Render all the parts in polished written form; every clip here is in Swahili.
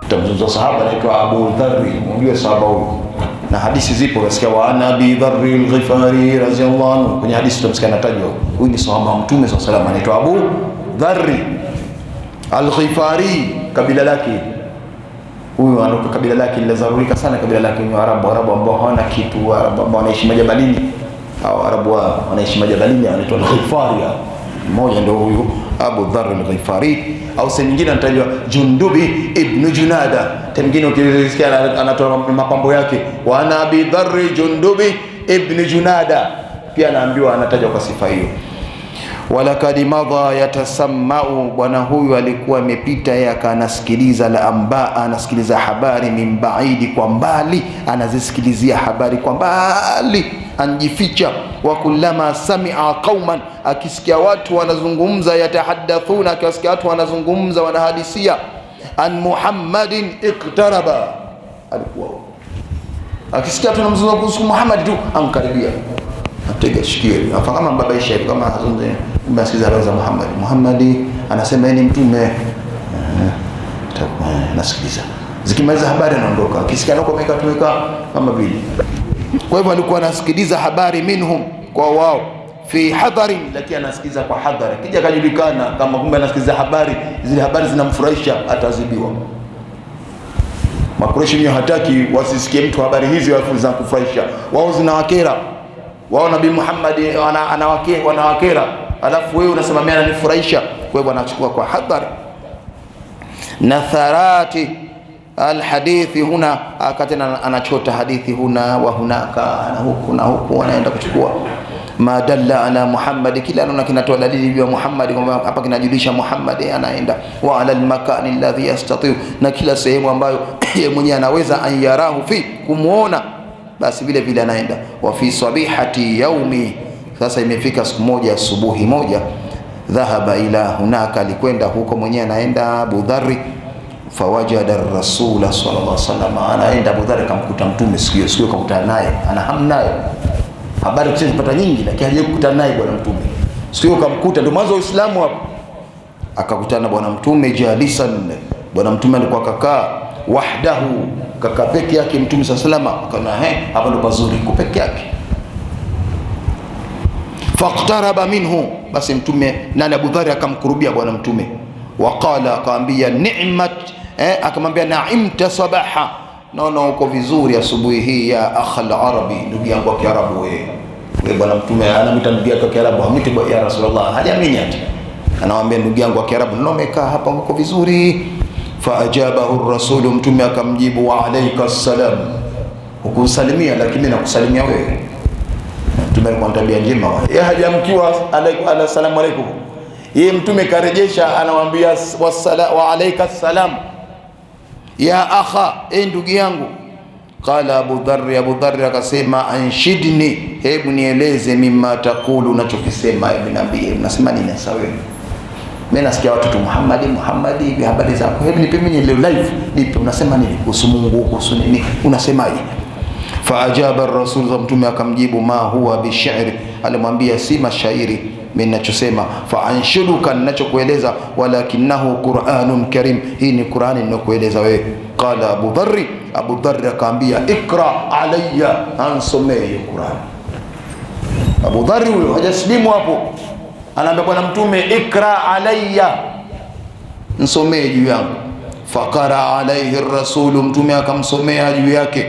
Tamzungumza sahaba anaitwa Abu Dharri, unajua sahaba huyu, na hadithi zipo, unasikia wa ana Abi Dharri al-Ghifari radhiyallahu anhu, kwenye hadithi tutamsikia anatajwa huyu ni sahaba wa Mtume sallallahu alayhi wasallam, anaitwa Abu Dharri al-Ghifari, kabila lake huyu, anatoka kabila lake lilazarurika sana, kabila lake ni Arabu ambao hawana kitu, Arabu ambao wanaishi majabalini, au Arabu wanaishi majabalini, anaitwa al-Ghifari. Mmoja ndio huyu Abu Dharr al-Ghifari, au sehemu nyingine anatajwa Jundubi ibn Junada. Tengine ukisikia anatoa mapambo yake, wa ana Abi Dharr Jundubi ibn Junada, pia anaambiwa, anatajwa kwa sifa hiyo. Walakad madha yatasammau, bwana huyu alikuwa amepita yeye akanasikiliza la amba, anasikiliza habari min baidi, kwa mbali, anazisikilizia habari kwa mbali, anjificha. Wa kullama sami'a qauman, akisikia watu wanazungumza, yatahaddathuna, akisikia watu wanazungumza wanahadisia, an Muhammadin iqtaraba, alikuwa akisikia tunamzungumza kuhusu Muhammad tu ankaribia, atega shikio, afakama mbabaisha kama hazungumza, mbasikiza roza Muhammad anasema ni mtume, nasikiliza, zikimaliza habari anaondoka, akisikia nako tumeka kama vile. Kwa hivyo alikuwa anasikiliza habari minhum, kwa wao, fi hadharin, lakini anasikiliza kwa hadhari, kija kajulikana kama kumbe anasikiliza habari, zile habari zinamfurahisha, atazibiwa. Makureshi ni hataki wasisikie mtu habari hizi alafu za kufurahisha, wao zinawakera, wao Nabii Muhammad wanawakera, alafu wewe unasema mimi ananifurahisha. Kwa hivyo anachukua kwa hadhari. Natharati alhadithi huna, akatena anachota hadithi huna wa hunaka, na huku na huku, anaenda kuchukua ma dalla ala Muhammad, kila anaona kinatoa dalili ya Muhammad, kwamba hapa kinajulisha Muhammad, anaenda wa ala almakani alladhi yastati, na kila sehemu ambayo yeye mwenyewe anaweza ayarahu fi, kumuona, basi vile vile anaenda. Wa fi sabihati yaumi, sasa imefika siku moja, asubuhi moja, dhahaba ila hunaka, alikwenda huko mwenyewe, anaenda Abu Dharri, fawajada ar-rasul sallallahu alaihi wasallam, anaenda Abu Dharr akamkuta mtume, sikio kakutana naye, ana hamu naye, habari tusipata nyingi, lakini hajakutana naye bwana mtume, sikio kamkuta, ndio mwanzo wa Uislamu hapo. Akakutana bwana mtume jalisan, bwana mtume alikuwa kakaa, wahdahu, kakaa peke yake mtume sallallahu alaihi wasallam, akaona hapa ndo pazuri kwa peke yake. Faqtaraba minhu, basi mtume nani Abu Dharr akamkurubia bwana mtume, waqala, akaambia ni'mat, akamwambia naimta sabaha, naona uko vizuri asubuhi hii, ya akhal arabi, ndugu yangu wa Kiarabu. Wewe bwana mtume anamwita ndugu yake wa Kiarabu, hamiti ya Rasulullah, hajamini ati, anamwambia ndugu yangu wa Kiarabu, naona umekaa hapa uko vizuri. Fa ajabahu ar-rasul, mtume akamjibu, wa alayka assalam, ukusalimia lakini nakusalimia wewe. Mtume alikuwa tabia njema, yeye hajamkiwa assalamu alaykum, yeye mtume karejesha, anamwambia wa alayka salam ya akha, ndugu yangu. Qala Abu Dharr akasema, anshidni, hebu nieleze, mimma takulu, unachokisema, hebu niambie unasema nini sasa wewe? Mimi nasikia watu tu Muhammad hivi, habari zako, hebu nipe mimi live, nipe unasema nini kuhusu Mungu, kuhusu nini, unasemaje? Fa ajaba ar-rasul, mtume akamjibu, ma huwa bishairi, alimwambia si mashairi mimi ninachosema, fa anshuduka, ninachokueleza, walakinahu Qur'anun karim, hii ni Qur'ani ninakueleza wewe. Qala Abu Dharr akaambia, ikra alayya, ansomee Qur'an. Abu Dharr huyo hajaslimu hapo, anaambia bwana mtume, ikra alayya, nsomee juu yangu. Faqara alayhi ar-rasul, mtume akamsomea juu yake.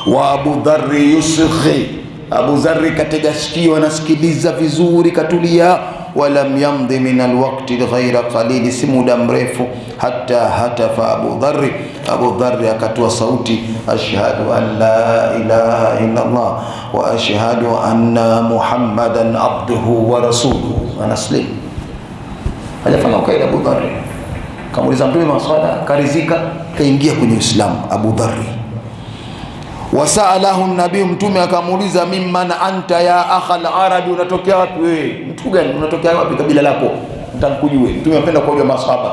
Wa Abu Dharr yusikhi, Abu Dharr katega sikio, anasikiliza vizuri, katulia. Walam yamdi min alwaqti ghaira qalili, si muda mrefu, hatta hatafa Abu Dharr akatoa sauti, ashhadu an la ilaha illa Allah wa ashhadu anna Muhammadan abduhu wa rasuluhu, anaslim. Hajafanya ukaida Abu Dharr, kamuuliza mtume maswala, karizika, kaingia kwenye Uislamu Abu Dharr. Wasalahu nabii, mtume akamuuliza, mimman anta ya akhal arabi, unatokea wapi wewe, mtu gani, unatokea wapi, kabila lako nitakujue. Mtume anapenda kuoja masahaba,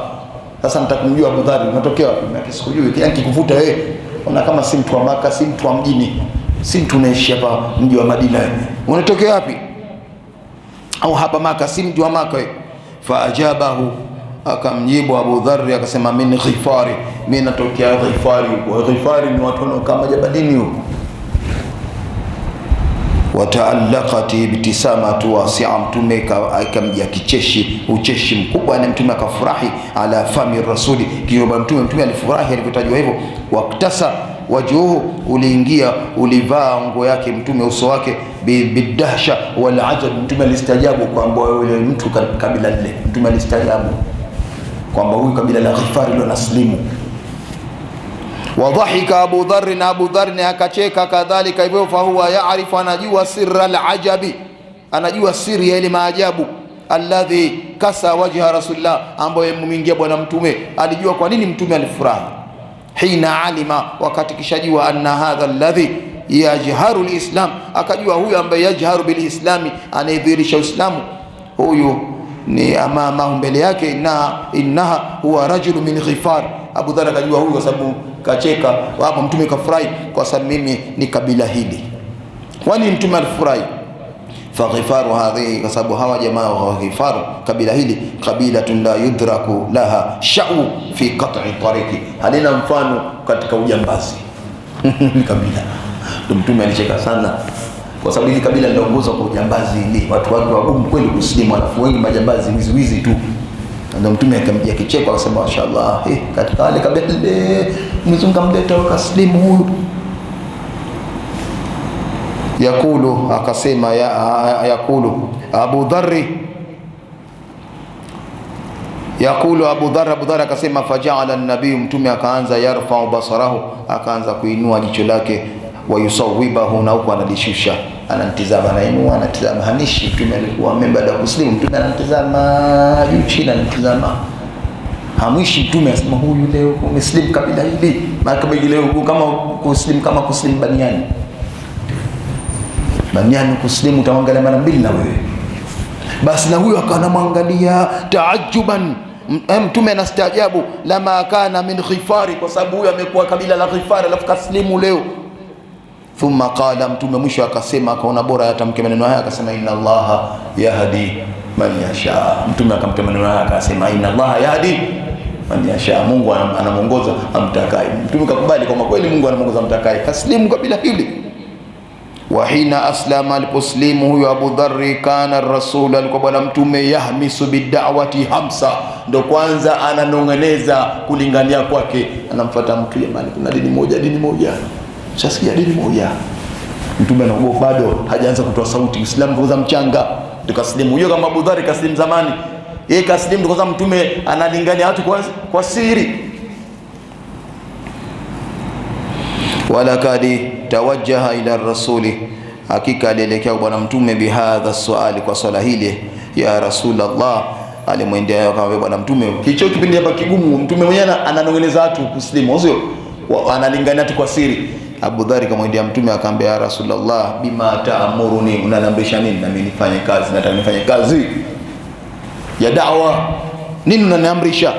sasa nitakumjua Abu Dharr, unatokea wapi, mimi sikujui, kiasi kukuvuta wewe, una kama si mtu wa Maka, si mtu wa mjini, si mtu unaishi hapa mji wa Madina, unatokea wapi, au hapa Maka, si mtu wa Maka wewe. Fa ajabahu Akamjibu Abu Dharr akasema, min Ghifari, mimi natokea Ghifari huko. Ghifari ni watu kama Jabalini huko. Wataallaqat ibtisamatu wasi'a, mtume akamjia kicheshi, ucheshi mkubwa, na mtume akafurahi. Ala fami rasuli, kiwa mtume alifurahi alipotajwa hivyo. Waktasa wajhuhu, uliingia ulivaa nguo yake mtume uso wake, bidahsha wal ajab, mtume alistajabu kwamba yule mtu kabila lile, mtume alistajabu kwamba huyu kabila la Ghifari ndio naslimu. Wadhahika Abu Dharr, na Abu Dharr akacheka kadhalika hivyo. Fahuwa yaarifu, anajua sirra al-ajabi, anajua siri ya ile maajabu. Alladhi kasa wajha Rasulullah, ambaye muingia bwana mtume alijua kwa nini mtume alifurahi. Hina alima, wakati kishajua, anna hadha alladhi yajharu al-islam, akajua huyu ambaye yajharu bil-islami, anaidhirisha Uislamu, huyu ni amama mbele yake, innaha huwa rajulu min Ghifar. Abu Dharr akajua huyu kwa sababu kacheka hapo, mtume kafurahi kwa sababu mimi ni kabila hili. Kwani mtume alifurahi? Fa Ghifaru hadhihi, kwa sababu hawa jamaa wa Ghifaru, kabila hili, kabilatun la yudraku laha sha'u fi qat'i tariqi, halina mfano katika ujambazi. Kabila ndio mtume alicheka sana, kwa sababu hili kabila linaongozwa kwa ujambazi, ni watu wake wagumu kweli kuslimu, alafu wengi majambazi wizi tu. Ndio mtume akamjia kicheko akasema, mashaallah, katika wale kabila mzunga mleta ukaslimu huyu. Yakulu, akasema yakulu Abu Dharr, yakulu Abu Dharr akasema, faja'ala an-nabiy, mtume akaanza yarfa'u basarahu, akaanza kuinua jicho lake, wa yusawibahu, na huko analishusha, anamtizama, anainua, anatizama, hanishi. Mtume alikuwa baada ya kuslimu, mtume anamtizama juu chini, anamtizama, hamwishi. Mtume asema, huyu leo umeslimu kabila hili, maana kabila leo kama kuslimu baniani kuslimu utaangalia mara mbili na wewe. Basi na huyo akanamwangalia taajuban, mtume anastaajabu, lama kana min Ghifari, kwa sababu huyo amekuwa kabila la Ghifari alafu kaslimu leo. Thumma qala, mtume mwisho akasema, akaona bora yatamke maneno haya, akasema, inna Allaha yahdi man yasha. Mtume akamta maneno haya akasema, inna Allaha yahdi man yasha, Mungu anamuongoza amtakaye. Mtume kakubali kwamba kweli Mungu anamuongoza amtakaye, kaslimu kabila hili. Wa hina aslama, aliposlimu huyo Abu Dharr, kana rasul, alikuwa bwana mtume, yahmisu bid'awati hamsa, ndo kwanza ananongeneza kulingania kwake, anamfuata mtu, jamani kuna dini moja, shasikia dini moja. Mtume anaogopa, bado hajaanza kutoa sauti, Uislamu kwanza mchanga, tukaslimu. Huyo kama Abu Dharr kaslimu zamani, yeye kaslimu kwanza, mtume analingania watu kwa siri. Wala kadi tawajjaha ila rasuli, hakika alielekea bwana mtume, bihadha swali, kwa swala hili, ya Rasulullah, alimwendea kama bwana mtume. Kicho kipindi hapa kigumu, mtume mwenyewe ananongeleza watu kuslimu, sio analingania tu kwa siri. Abu Dharr kamwendea mtume akamwambia, ya Rasulullah, bima ta'muruni, unaniamrisha nini? Na mimi nifanye kazi, nataka nifanye kazi ya da'wa, nini unaniamrisha?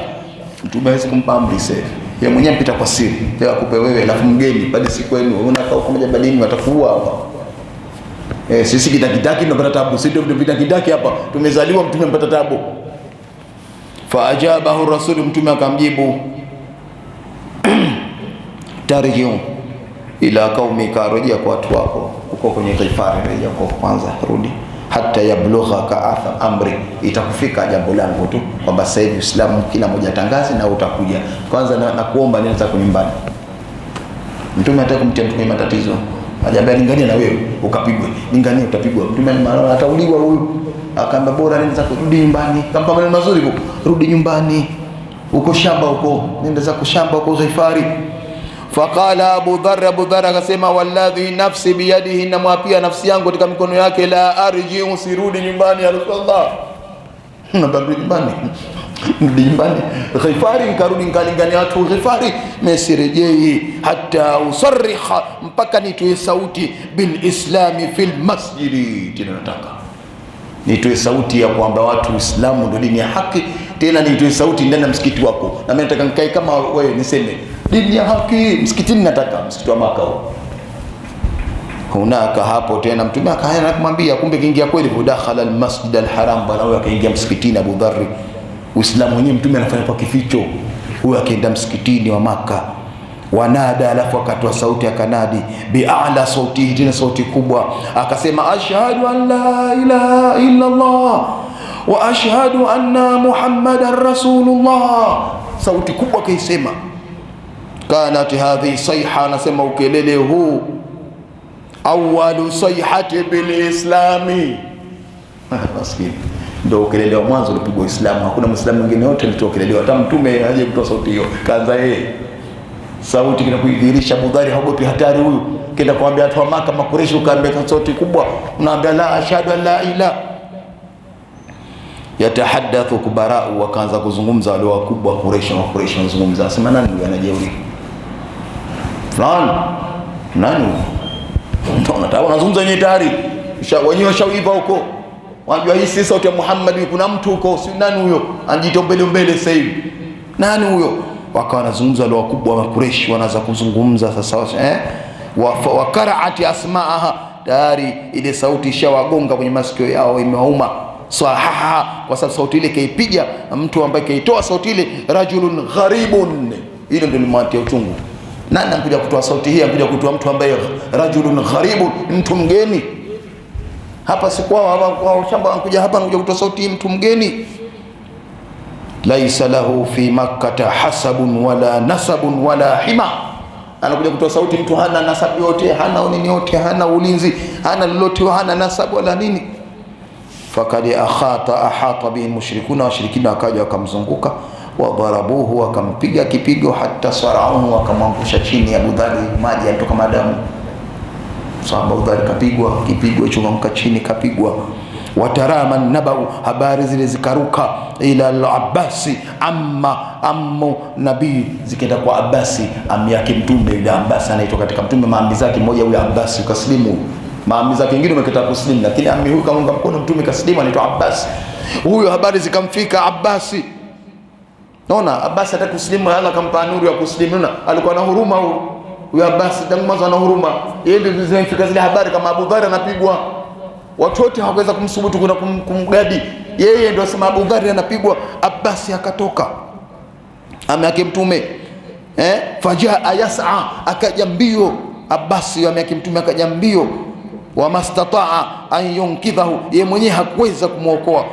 Mtume hawezi kumpa amri sasa, yeye mwenyewe mpita kwa siri, leo akupe wewe, alafu mgeni baada siku yenu unakaa huko moja badini, watakuua hapa. Sisi kitakitaki tunapata tabu, sisi ndio vitakitaki hapa, tumezaliwa mtume mpata tabu. Fa ajabahu rasul, mtume akamjibu, tarjiu ila qaumika, rejea kwa watu wako uko kwenye Ghifari, rejea kwa kwanza, rudi hata yablugha ka amri, itakufika jambo langu tu kwamba sasa hivi Uislamu kila mmoja tangazi na utakuja. Kwanza na kuomba nenda zako nyumbani. Mtume hataka kumtia mtume matatizo, ajaambia lingania na wewe ukapigwe, lingania utapigwa. Mtume maana atauliwa huyu, akaamba bora nenda zako, rudi nyumbani. Kama maneno mazuri huko, rudi nyumbani, uko shamba huko, nenda zako shamba huko Ghifari. Faqala Abu Dharr akasema, walladhi nafsi biyadihi, na mwapia nafsi yangu katika mikono yake, la arji'u, sirudi nyumbani ya Rasulullah. Nabaki nyumbani, rudi nyumbani Ghifari, nikarudi nikalingania watu Ghifari, mesirejei hata usarriha, mpaka nitoe sauti bil islami fil masjidi. Tena nataka nitoe sauti ya kwamba watu Uislamu ndio dini ya haki, tena nitoe sauti ndani ya msikiti wako, na mimi nataka nikae kama wewe niseme dini ya haki msikitini, nataka msikiti wa Maka huo. Hunaka hapo tena mtume akaenda kumwambia, kumbe kiingia kweli, dakhala almasjid alharam, bwana huyo akaingia msikitini Abu Dharr, Uislamu wenyewe mtume anafanya kwa kificho. Huyo akaenda msikitini wa Maka, wanada, alafu akatoa sauti akanadi bi'ala sauti, tena sauti kubwa, akasema ashhadu an la ilaha illa Allah wa ashhadu anna Muhammadan rasulullah. Sauti kubwa kaisema. Kanat hadhi sayha, anasema ukelele huu awwalu sayhati bil islami. Maskini, ndio ukelele wa mwanzo ulipigwa Uislamu. Hakuna Muislamu mwingine yote alitoa ukelele, hata mtume haje kutoa sauti hiyo, kaanza yeye. Sauti kina kuidhihirisha Abu Dhari haogopi hatari huyu. Kenda kuambia watu wa Maka, Makureshi, ukaambia sauti kubwa, unaambia la ashhadu an la ilaha. Yatahaddathu kubarau, wakaanza kuzungumza wale wakubwa Quraysh, wa Quraysh wanazungumza, asema nani huyu anajeuri fulani, nani unataka unazungumza wenyewe tayari wenyewe washaiva huko, wanajua hii si sauti ya Muhammad, kuna mtu huko, si nani huyo anajitoa mbele sasa hivi, nani huyo? Wakawa wanazungumza wale wakubwa wa Quraysh, wanaanza kuzungumza sasa, wa qara'ati asma'aha, tayari ile sauti ishawagonga kwenye masikio yao, imewauma sahaha, kwa sababu sauti ile kaipiga mtu ambaye kaitoa sauti ile rajulun gharibun. Ile ndio limatia uchungu. Nani anakuja kutoa sauti hii? Anakuja kutoa mtu ambaye rajulun gharibun, mtu mgeni. Hapa si kwa shamba, anakuja hapa anakuja kutoa sauti mtu mgeni. Laisa lahu fi makkah hasabun wala nasabun wala hima, anakuja kutoa sauti mtu hana nasabu yote, hana nini yote, hana ulinzi, hana lolote, hana nasabu wala nini. Fakad ahata bihi mushrikuna, washirikina wakaja wakamzunguka, wadharabuhu, wakampiga kipigo, hata sarauhu, wakamwangusha chini Abu Dhari, maji yanatoka madamu. Sahaba Abu Dhari kapigwa kipigo hicho, kamka chini kapigwa. Watarama nabau, habari zile zikaruka ila al-Abbasi, ammu nabii, zikaenda kwa Abbasi, ammi yake mtume. Ile Abbasi anaitwa katika mtume maambi zake, mmoja huyo Abbasi kaslimu, maambi zake wengine wamekataa kuslimu, lakini ammi huyu kamunga mkono mtume kaslimu, anaitwa Abbasi. Huyo habari zikamfika Abbasi. Naona Abbasi hata kuslimu, Allah kampa nuru ya kuslimu. Naona alikuwa na huruma huyo Abbasi, tangu mwanzo ana huruma. Yeye ndio zimefika zile habari kama Abu Dhari anapigwa, watu wote hawaweza kumsubutu kuna kumgadi yeye, ndio sema Abu Dhari anapigwa. Abbasi akatoka, ami yake mtume fajaa yas'a, akaja mbio. Abbasi ami yake mtume akaja mbio. Wa mastataa an yunkidhahu, yeye mwenyewe hakuweza kumuokoa,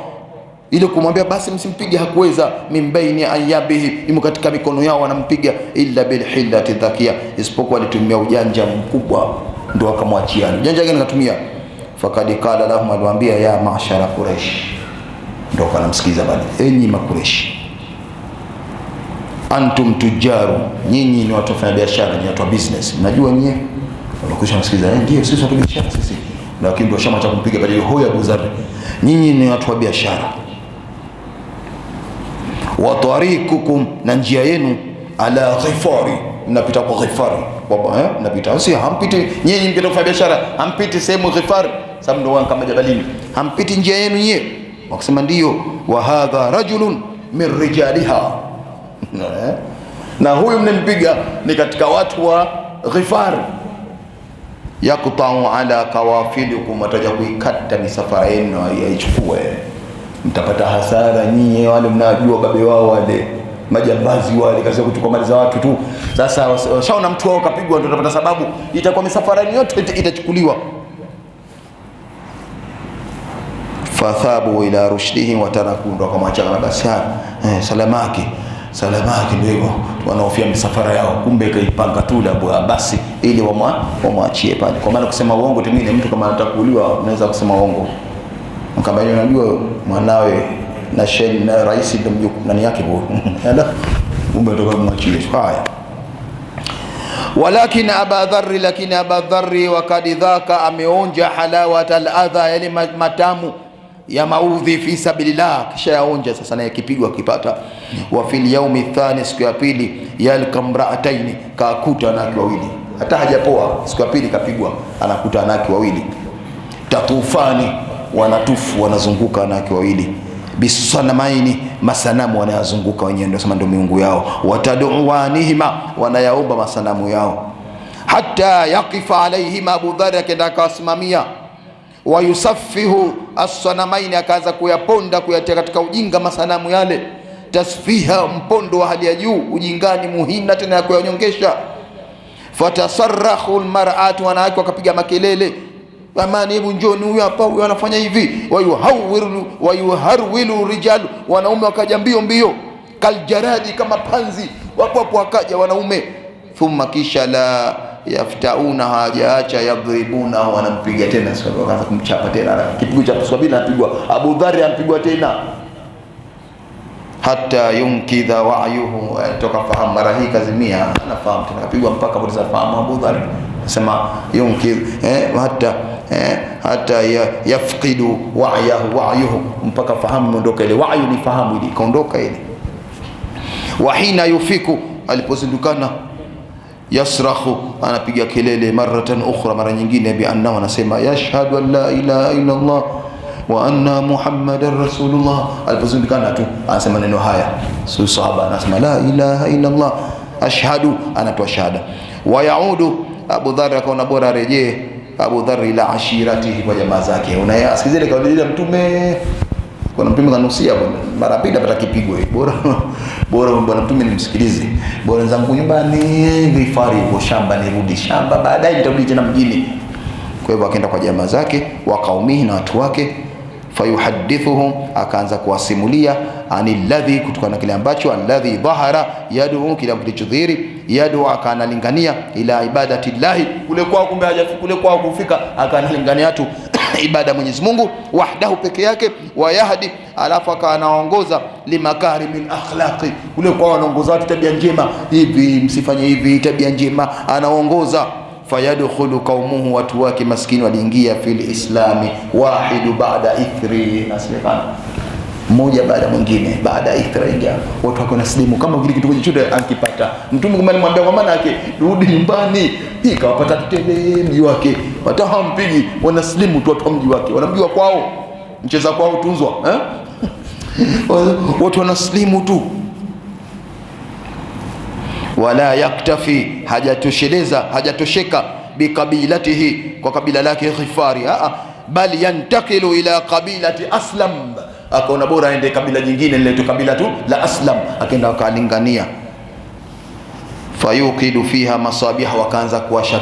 ile kumwambia basi msimpige, hakuweza. Min baini ayabihi, imo katika mikono yao wanampiga. Illa bil hillati dhakia, isipokuwa alitumia ujanja mkubwa, ndio akamwachia. Ujanja gani akatumia? Fakad qala lahum, aliwaambia ya ma'shara Quraysh, ndio kanamsikiza bali, enyi Makureshi, antum tujaru, nyinyi ni watu wafanya biashara, ni watu wa business, mnajua nyinyi. Wanakusha msikiza, ndio sisi watu wa biashara sisi, lakini ndio chama cha kumpiga bali huyo Abu Dhar, nyinyi ni watu wa biashara. Wa tariqukum, na njia yenu, ala Ghifari, mnapita kwa Ghifari baba, mnapita, si hampiti nyinyi mkitoka kufanya biashara, hampiti sehemu Ghifari, sababu ndio kama jabalini, hampiti njia yenu nyie. Wakasema ndio. Wa hadha rajulun min rijaliha, na huyu mnempiga ni katika watu wa Ghifar. Yaqta'u ala kawafilikum, wataja kuikata misafara yenu, aichukue, mtapata hasara nyinyi. Wale mnajua babe wao wale majambazi wale, kazi kuchukua mali za watu tu. Sasa washaona mtu wao kapigwa, ndio utapata sababu, itakuwa misafara yote itachukuliwa. Fathabu ila rushdihi wa taraku, ndo akamwacha na basi salamaki ndio hivyo, wanaofia misafara yao. Kumbe kaipanga tu la basi ili wamwachie pale. Kwa maana kusema uongo tengine, mtu kama atakuuliwa unaweza kusema uongo, kama yeye unajua mwanawe na shehe na rais ndio mjukuu nani yake huo, kumbe ndio kumwachie. Haya, walakin Aba Dharr, lakini Aba Dharr wakati dhaka, ameonja halawat al-adha, yale matamu ya maudhi fi sabilillah, kisha yaonja sasa, naye kipigwa kipata. Wa fil yawmi thani, siku ya pili, yalka mraataini, kakuta wanawake wawili, hata hajapoa, siku ya pili kapigwa, anakuta wanawake wawili. Tatufani, wanatufu, wanazunguka wanawake wawili. Bisanamaini, masanamu wanayazunguka wenyewe, ndio sema ndio miungu yao. Wataduwanihima, wanayaomba masanamu yao. Hatta yaqifa alaihima, Abu Dhar akaenda akawasimamia. Wa yusaffihu as-sanamaini, akaanza kuyaponda, kuyatia katika ujinga masanamu yale. tasfiha, mpondo wa hali ya juu, ujingani, muhina tena ya kuyanyongesha. Fatasarrahu almar'atu, wanawake wakapiga makelele, amani, hebu njoni, huyu hapa, huyu anafanya hivi. Wayuharwilu rijalu, wanaume wakaja mbio mbio, kaljaradi, kama panzi, wapo hapo wakaja wanaume. Thumma, kisha la yaftauna, hajaacha, yadhribuna, wanampiga tena, wakaanza kumchapa tena, kipigo cha swabila anapigwa, Abu Dharr anapigwa tena, hata yunkidha wa'yuhu, toka fahamu. Mara hii kazimia, anafahamu tena, kapigwa mpaka poteza fahamu Abu Dharr. Sema yunkidh hata yafqidu wa'yuhu, mpaka fahamu ondoka. Ile wa'yu ni fahamu, ile kaondoka ile. Wa hina yufiku, alipozindukana, yasrahu, anapiga kelele, maratan ukhra, mara nyingine, bi anna, anasema yashhadu an la ilaha illa Allah wa anna Muhammadar Rasulullah. Alipozindukana tu anasema neno haya, sahaba anasema la ilaha illa Allah, ashhadu, anatoa shahada. Wa yaudu, Abu Dharr akaona bora rejee Abu Dharr ila ashiratihi, kwa jamaa zake. Unayasikizile kauli ya Mtume, kwa Mtume kanusia mara pili apata kipigo, bora bwana Mtume nimsikilize, bora zangu nyumbani, Ghifari kwa shamba, nirudi shamba, baadaye nitarudi tena mjini. Kwa hivyo akaenda kwa jamaa zake, wa kaumihi, na watu wake. Fayuhadithuhum, akaanza kuwasimulia, anilladhi, kutokana na kile ambacho, alladhi dhahara, yad'u, kile kilichodhihiri, yad'u, akanalingania, ila ibadati llahi, kule kwao, kumbe hajafika kule kwao kufika, akanalingania tu ibada Mwenyezi Mungu wahdahu, peke yake. Wa yahdi, alafu akanaongoza, limakarimil akhlaqi, kule kwao anaongoza watu tabia njema, hivi msifanye hivi, tabia njema anaongoza. Fayadkhulu qaumuhu, watu wake maskini waliingia fil islami, wahidu baada ithri, nasikana mmoja baada mwingine, baada ithri, ingia watu wako naslimu, kama vile kitu chochote akipata. Mtume kama alimwambia kwa maana yake rudi nyumbani, hii kawapata tele mji wake, hata hampigi, wanaslimu tu watu wa mji wake, wanamjua kwao, mcheza kwao tunzwa, watu wanaslimu tu. Wala yaktafi, hajatosheleza, hajatosheka, bikabilatihi, kwa kabila lake Ghifari, bali yantakilu ila kabilati Aslam, akaona bora aende kabila jingine, lile kabila tu la Aslam, akaenda akalingania. Fayuqidu fiha masabiha, wakaanza kuwasha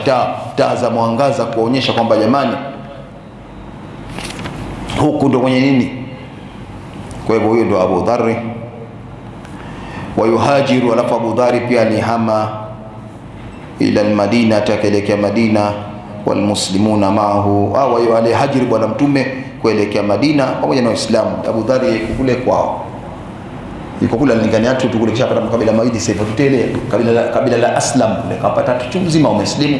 taa za mwangaza, kuonyesha kwamba jamani, huku ndo kwenye nini. Kwa hivyo huyo ndo Abu Dharr. Wayuhajiru, alafu Abu Dharr pia alihama, ila almadina, atakelekea Madina, walmuslimuna maahu, au alihajiri bwana Mtume kuelekea Madina pamoja na Waislamu. Abu Dharr yuko kule kwao, yuko kule alingania watu tu kule, kisha pata makabila mawili sasa tutele, kabila la Aslam kule kapata tu mzima Waislamu,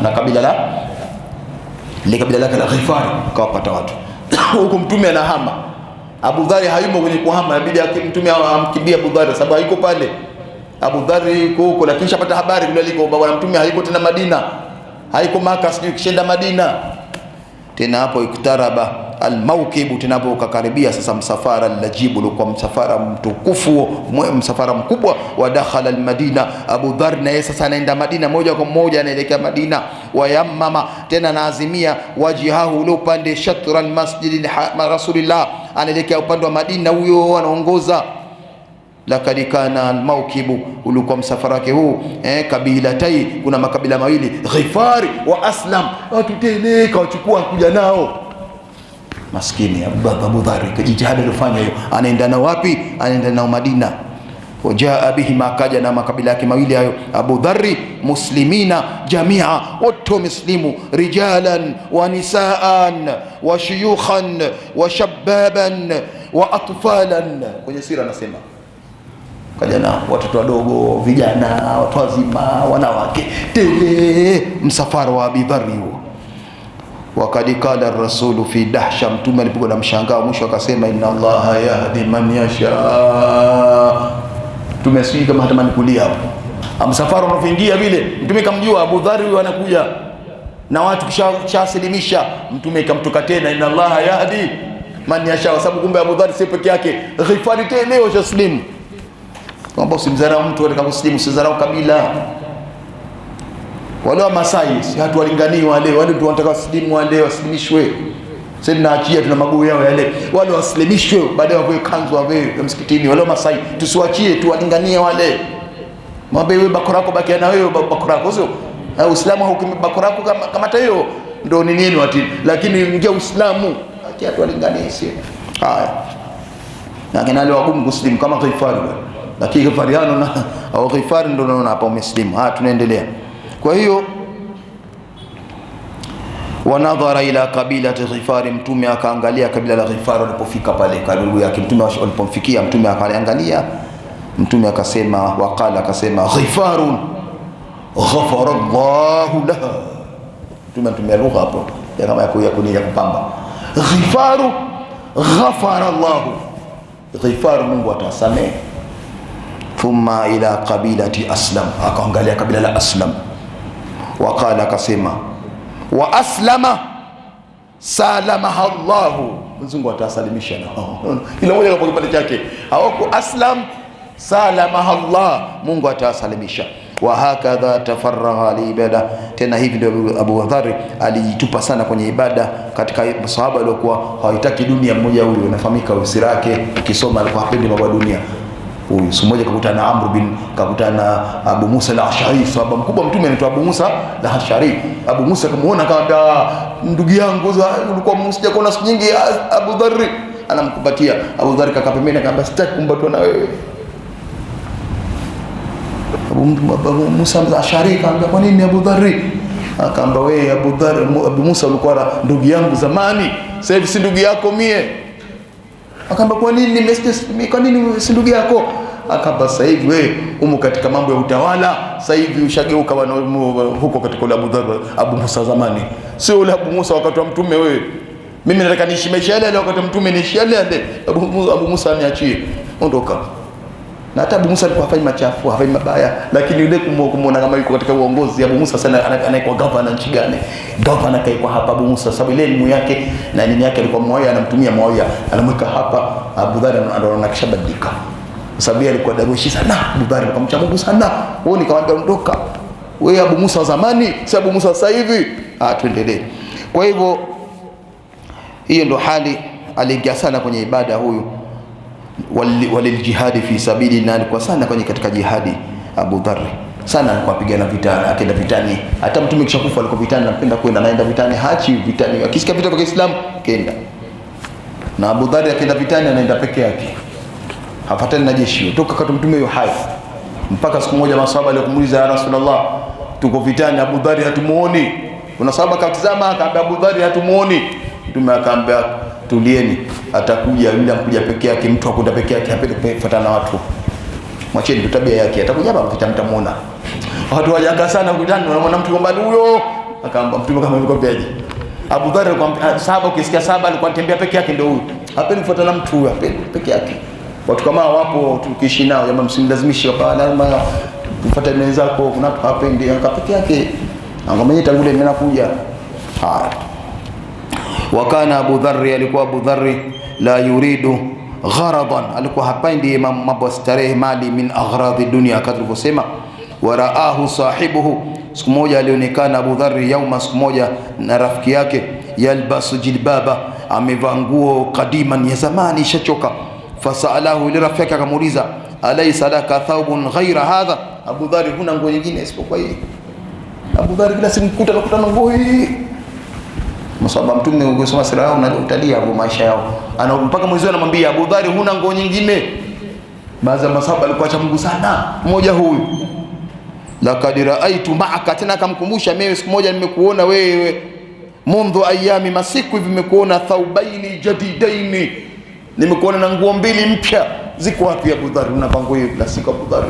na kabila lake la Ghifari kapata watu. Huko Mtume anahama, Abu Dharr hayumo kwenye kuhama, inabidi Mtume amkimbia Abu Dharr sababu hayuko pale. Abu Dharr yuko huko, lakini shapata habari kule aliko bwana Mtume hayuko tena Madina, hayuko Maka, sio kishenda Madina tena. Hapo iktaraba almawkibu, tena hapo ukakaribia sasa msafara alajibu, ulikuwa msafara mtukufu, msafara mkubwa. Wa dakhala almadina, Abu Dharr na yeye sasa anaenda Madina moja kwa moja, anaelekea Madina. Wayammama, tena naazimia, wajihahu, ule upande shatra almasjid rasulillah, anaelekea upande wa Madina, huyo anaongoza. Lakad kana almawkibu, ulikuwa msafara wake huu kabilatai, kuna makabila mawili, Ghifari wa Aslam, watu tele kawachukua kuja nao. Maskini Abu Dharr kajitihada alifanya hiyo, anaenda nao wapi? Anaenda nao Madina. Wajaa bihi, makaja na makabila yake mawili hayo, Abu Dharr, muslimina jamia, wote muslimu, rijalan wa nisaan wa shuyukhan wa shababan wa atfalan. Kwenye sira anasema kaja na watoto wadogo, vijana, watu wazima, wanawake tele, msafara wa Abu Dharr huo. Wakad qala ar-rasulu fi dahsha, Mtume alipigwa na mshangao, mwisho akasema inna Allaha yahdi man yasha. Mtume sisi kama hatamani kulia hapo, msafara unaoingia vile, Mtume kamjua Abu Dharr huyo anakuja na watu kishasilimisha, Mtume kamtoka tena inna Allaha yahdi man yasha, sababu kumbe Abu Dharr si peke yake, Ghifari tena leo shaslimu. Kwamba usimdharau mtu katika kuslimu, usidharau kabila. Wale wa Masai si watu walingani, wale ndio wanataka waslimu, wale waslimishwe. Sasa tunaachia, tuna maguu yao yale, wale waslimishwe baadaye wawe kanzu wawe msikitini, wale Masai tusiwaachie, tuwalinganie wale. Mwambie wewe bakora yako bakia na wewe bakora yako, sio Uislamu hukumi bakora yako kama hiyo ndio ni nini wati, lakini ingia Uislamu acha tuwalinganie sio haya. Na kana wale wagumu muslim kama Ghifari, lakini Ghifariano na au Ghifari ndio unaona hapa muslim. Tunaendelea. Kwa hiyo wanadhara ila kabilati Ghifari, mtume akaangalia kabila la Ghifari walipofika pale karibu yake. Mtume walipomfikia, mtume akaangalia, mtume akasema, waqala akasema, Ghifarun ghafara Allahu laha. Mtume anatumia lugha hapo ya kama ya kunia kupamba. Ghifaru ghafara Allahu, Ghifaru Mungu atasamehe. Thumma ila qabilati Aslam, akaangalia kabila la Aslam, waqala akasema, wa aslama salamaha Allahu, Mungu atasalimisha na ila moja kwa kipande chake. Hawako Aslam salamaha Allah, Mungu atasalimisha. Wa hakadha tafarraha liibada, tena hivi ndio Abu Dharr alijitupa sana kwenye ibada. Katika masahaba waliokuwa hawataki dunia, mmoja huyu anafahamika usira yake, ukisoma alikuwa hapendi mambo ya dunia. Huyu siku moja kakutana na Amr bin, kakutana na Abu Musa al-Ash'ari, sahaba mkubwa mtume anaitwa Abu Musa al-Ash'ari. Abu Musa kumuona akamwambia, ndugu yangu ulikuwa msija kuona siku nyingi. Abu Dharr anamkumbatia. Abu Dharr kakapembeni akamwambia, sitaki kumbatwa na wewe. Abu Musa al-Ash'ari akamwambia, kwa nini Abu Dharr? Akamwambia, wewe Abu Musa ulikuwa ndugu yangu zamani, sasa hivi si ndugu yako mie. Akamwambia, kwa nini si ndugu yako? Akamwambia, sasa hivi wewe umo katika mambo ya utawala, sasa hivi ushageuka huko katika ule Abu Musa zamani, sio ule Abu Musa wakati wa mtume. Wewe mimi nataka niishi maisha yale wakati wa mtume, niishi yale. Abu Musa niachie, ondoka. Na hata Abu Musa alikuwa hafanyi machafu, hafanyi mabaya, lakini yule kumuona kama yuko katika uongozi. Abu Musa sana anaikuwa governor nchi gani? Governor kaikuwa hapa Abu Musa, sababu ile elimu yake na nini yake alikuwa Muawiya, anamtumia Muawiya, anamweka hapa. Abu Dharr anaona kishabadilika, sababu alikuwa darushi sana. Abu Dharr akamcha Mungu sana. Wao nikamwambia, ondoka wewe Abu Musa wa zamani, si Abu Musa sasa hivi. Tuendelee. Kwa hivyo hiyo ndo hali aliingia sana kwenye ibada huyu. Walil jihadi fi sabilillah, alikuwa sana kwenye katika jihadi. Abu Dharr sana alikuwa apigana vita, akaenda vitani. Hata mtume kisha kufa alikuwa vitani, anapenda kwenda, naenda vitani, hachi vitani, akisikia vita vya Kiislamu kaenda. Na Abu Dharr akaenda vitani, anaenda peke yake, hafatani na jeshi toka kwa mtume huyo hai. Mpaka siku moja maswahaba aliyomuuliza, ya Rasulullah, tuko vitani, Abu Dharr hatumuoni. Kuna sahaba akatazama, akamwambia, Abu Dharr hatumuoni. Mtume akamwambia, tulieni, atakuja yule amkuja peke yake. Mtu akwenda peke yake hapendi kufuatana na watu, mwacheni tabia yake, atakuja hapa mtamuona. Watu wajanga sana kutana na mwana mtu mbali huyo. Akaamba mtume kama mkopeaje. Abu Dharr kwa sahaba, ukisikia sahaba alikuwa anatembea peke yake, ndio huyo hapendi kufuatana na mtu huyo, hapendi peke yake. Watu kama wapo tukiishi nao, jamaa msimlazimishe hapa lazima mfuate wenzako, kuna watu hapendi peke yake, angamanye tangulia mimi nakuja. Haya. Wakana Abu Dharr, alikuwa Abu Dharr la yuridu gharadan, alikuwa hapendi mambo starehe, mali min aghradi dunia, kadri kusema. Waraahu sahibuhu, siku moja alionekana Abu Dharr yauma, siku moja na rafiki yake, yalbasu jilbaba, amevaa nguo kadiman ya zamani ishachoka. Fasalahu, ile rafiki yake akamuuliza, alaysa laka thawbun ghaira hadha? Abu Dharr, huna nguo nyingine isipokuwa hii? Abu Dharr kila siku nakutana nguo hii. Masahaba mtume ukisoma sira yao na utalia kwa maisha yao, ana mpaka mwezi anamwambia Abu Dharr, huna nguo nyingine? Baadhi ya masahaba alikuwa acha Mungu sana, mmoja huyu, laqad raaitu ma'aka, tena akamkumbusha, mimi siku moja nimekuona wewe, mundhu ayami, masiku hivi nimekuona, thaubaini jadidaini, nimekuona na nguo mbili mpya. Ziko wapi Abu Dharr? Unavaa nguo hiyo kila siku Abu Dharr.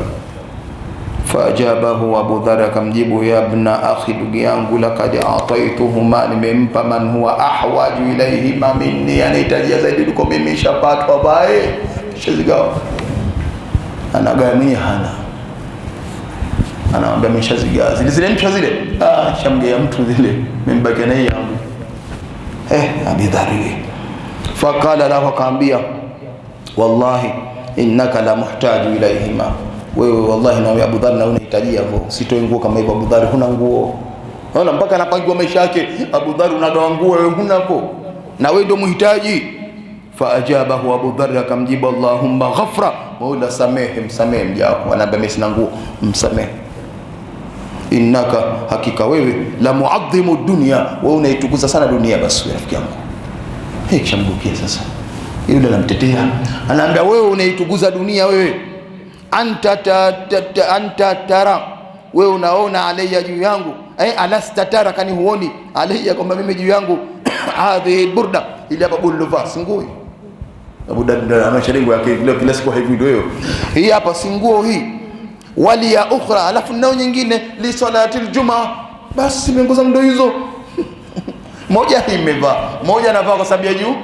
Fajabahu, Abu Dharr akamjibu, ya ibna akhi, ndugu yangu, laqad ataituhuma, nimempa man huwa ahwaju ilayhima minni, anahitaji zaidi kuliko mimi, shapatwa bae shazigawa, anagamia hana, anaambia ameshazigawa zile mpya zile, shamgea mtu zile, mbaki na yeye yangu. Abu Dharr faqala lahu, akaambia, wallahi innaka la muhtaju ilayhima, wewe wallahi na Abu Dharr na unahitaji hivyo, sitoe nguo kama hivyo. Abu Dharr huna nguo, unaona mpaka anapangiwa maisha yake. Abu Dharr unagawa nguo, wewe huna hapo. na wewe ndio muhitaji. Faajabahu Abu Dharr, akamjibu Allahumma ghafra, Mola samehe, msamehe mja wako. Anaambia mimi sina nguo, msamehe. Innaka, hakika wewe, la muadhimu dunya, wewe unaitukuza sana dunia. Basi rafiki yangu, kisha mbukia sasa, yule anamtetea, anaambia wewe unaitukuza dunia, wewe anta tara, wewe unaona alayya, juu yangu, alasta tara, kani huoni alayya, kwamba mimi juu yangu hadhi burda, ile hapa bulova singui. Abu Dharr anasharingo yake kila siku hivi ndio hii hapa singuo hii. Wali ya ukhra, alafu nao nyingine li salati aljumaa, basi mengoza ndo hizo moja imevaa, moja anavaa kwa sababu ya juu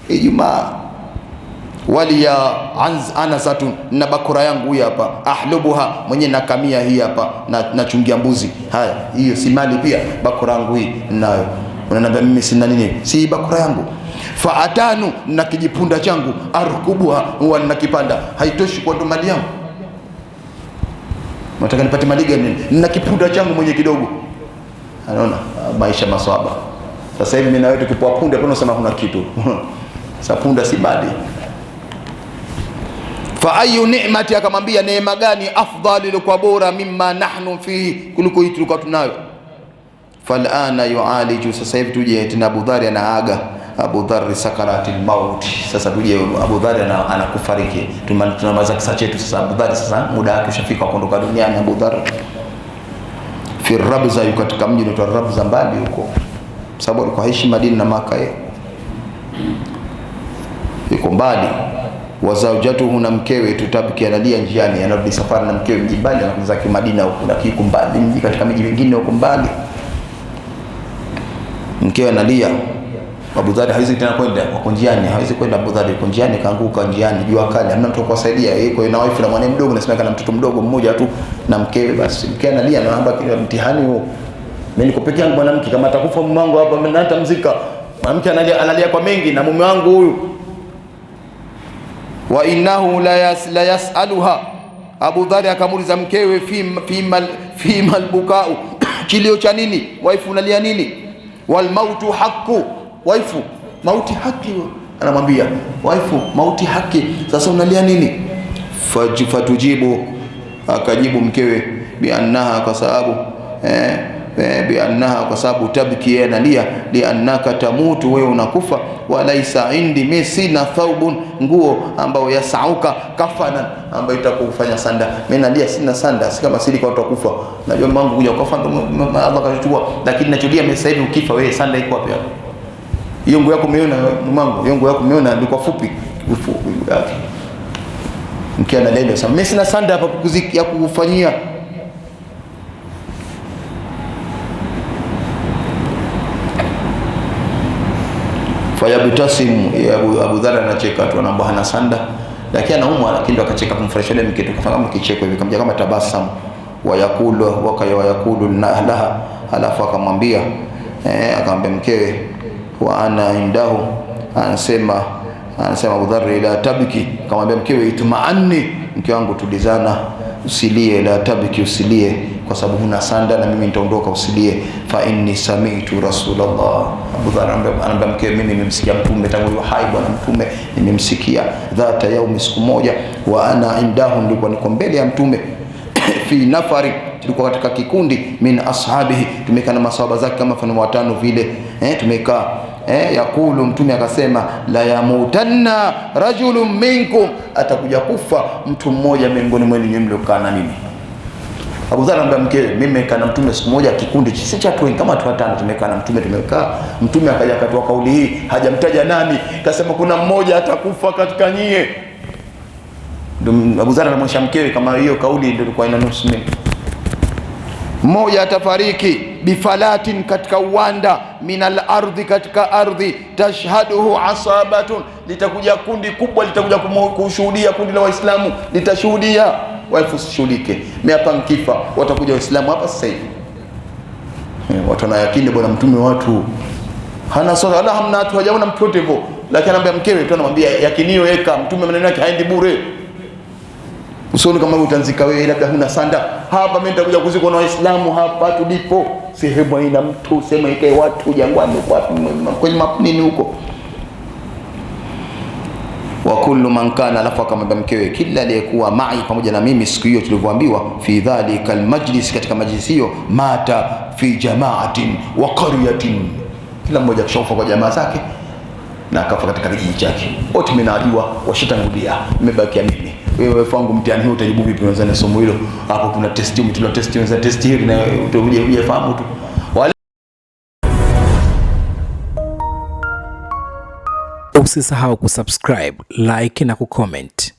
Ijumaa. Wali ya anazatun, na bakura yangu hii hapa, ahlubuha, mwenye nakamia hii hapa, na chungia mbuzi. Haya, hiyo si mali pia, bakura yangu hii nayo. Unaniambia mimi sina nini? Si bakura yangu. Faatanu, na kijipunda changu, arkubuha, huwa nakipanda. Haitoshi kwa ndo mali yangu, nataka nipate mali gani? Na kipunda changu mwenye kidogo. Anaona maisha maswaba. Sasa hivi mimi na wewe tukipoa punda hapo unasema kuna kitu. Sasa punda si mali. Fa ayu ni'mati, akamwambia neema gani afdali, ilikuwa bora, mimma nahnu fihi, kuliko hii tulikuwa tunayo. Falana yualiju, sasa hivi tuje tena Abu Dharr anaaga, Abu Dharr sakaratil maut. Sasa tuje Abu Dharr anakufariki, tunamaliza kisa chetu sasa. Abu Dharr sasa muda wake ushafika kuondoka duniani. Abu Dharr fi Rabza, yuko katika mji unaitwa Rabza, mbali huko, sababu alikuwa aishi Madina na Maka, yuko mbali. Wa zawjatuhu, na mkewe, tutabiki, analia njiani, anarudi safari na mkewe mji mbali, anakuza kwa Madina huko, na kiko mbali mji katika miji mingine huko mbali. Mkewe analia, Abu Dharr hawezi tena kwenda, wako njiani, hawezi kwenda. Abu Dharr yuko njiani, kaanguka njiani, jua kali, hamna mtu kuwasaidia, yuko na wife na mwana mdogo, nasemeka na mtoto mdogo mmoja tu na mkewe. Basi mkewe analia, anaomba kile mtihani huo, mimi niko peke yangu, mwanamke kama atakufa mume wangu hapa, mimi natamzika. Mwanamke analia kwa mengi, na mume wangu huyu. Wa innahu la yasaluha, Abu Dharr akamuuliza mkewe, fi malbukau, kilio cha nini? Wife unalia nini? Wal mautu haqqu, waifu mauti haki. Anamwambia waifu mauti haki, sasa unalia nini? Fatujibu, akajibu mkewe, bi annaha, kwa sababu bi annaha, kwa sababu tabki, yeye analia, li annaka tamutu, wewe unakufa. Walaisa indi, mimi sina thawbun, nguo ambayo yasauka kafana, ambayo itakufanya sanda. Mimi nalia sina sanda, si kama sili kwa watu kufa. Najua mangu kuja kufa ndo Allah kachukua, lakini nacholia mimi sasa hivi ukifa wewe, sanda iko wapi hapo? Hiyo nguo yako umeona mangu, hiyo nguo yako umeona ilikuwa fupi yake. Mkia na lele sasa, mimi sina sanda hapa ya kukufanyia. Fayabtasimu, Abu Dharr anacheka tu, anaomba hana sanda, lakini anaumwa, lakini akacheka kumfurahisha ile mke, tukafanya kama kicheko hivi, kama tabasamu. Wayakulu laha, alafu akamwambia akamwambia mkewe, wa ana indahu, anasema Abu Dharr, la tabki, akamwambia mkewe, itmaanni, mke wangu tulizana, usilie, la tabki, usilie, kwa sababu huna sanda na mimi nitaondoka, usilie. Fa inni sami'tu Rasulullah, Abu Dharr anamwambia mkewe, mimi nimemsikia mtume tangu hai, bwana mtume nimemsikia, dhata yaumi, siku moja, wa ana indahu, nilikuwa niko mbele ya mtume fi nafari, tulikuwa katika kikundi, min ashabihi, tumekaa na masahaba zake kama mfano watano vile, tumekaa yakulu, mtume akasema, la yamutanna rajulun minkum, atakuja kufa mtu mmoja miongoni mwenu nyinyi mliokaa na mimi. Abu Dharr anamwambia mkewe, mimi nimekaa na mtume siku moja, kikundi si cha watu wengi, kama watu watano tumekaa na mtume, mtume akaja akatoa kauli hii, hajamtaja nani, kasema kuna mmoja atakufa katika nyie. Ndio Abu Dharr anamwambia mkewe, kama hiyo kauli ndio ilikuwa inanusu mimi, mmoja atafariki bifalatin, katika uwanda, minal ardhi, katika ardhi, tashhaduhu asabatun, litakuja kundi kubwa, litakuja kushuhudia, kundi la Waislamu litashuhudia, waifu shuhudike, mimi hapa nkifa watakuja Waislamu hapa sasa hivi. Watu wanayakini bwana mtume, watu hana swala wala hamna, watu hajaona mtu wote hivyo, lakini anambia mkewe tu, anamwambia yakinio eka mtume, maneno yake haendi bure. Usione kama utanzika wewe, labda huna sanda hapa, mimi nitakuja kuzikwa na Waislamu hapa tulipo. sehemu haina mtu, sema ikae watu jangwani huko kwenye nini huko. Wa kullu man kana, alafu akamwambia mkewe, kila aliyekuwa mai, pamoja na mimi siku hiyo tulivyoambiwa, fi dhalika almajlis, katika majlisi hiyo, mata fi jama'atin wa qaryatin, kila mmoja kishafa kwa jamaa zake na akafa katika kijiji chake. Wote mnajua washitangulia, nimebakia mimi. Wewe fangu mtihani huu utajibu vipi? Unaweza na somo hilo hapo, kuna test tuna test, unaweza test hili na uje fahamu tu. Usisahau kusubscribe, like na kucomment.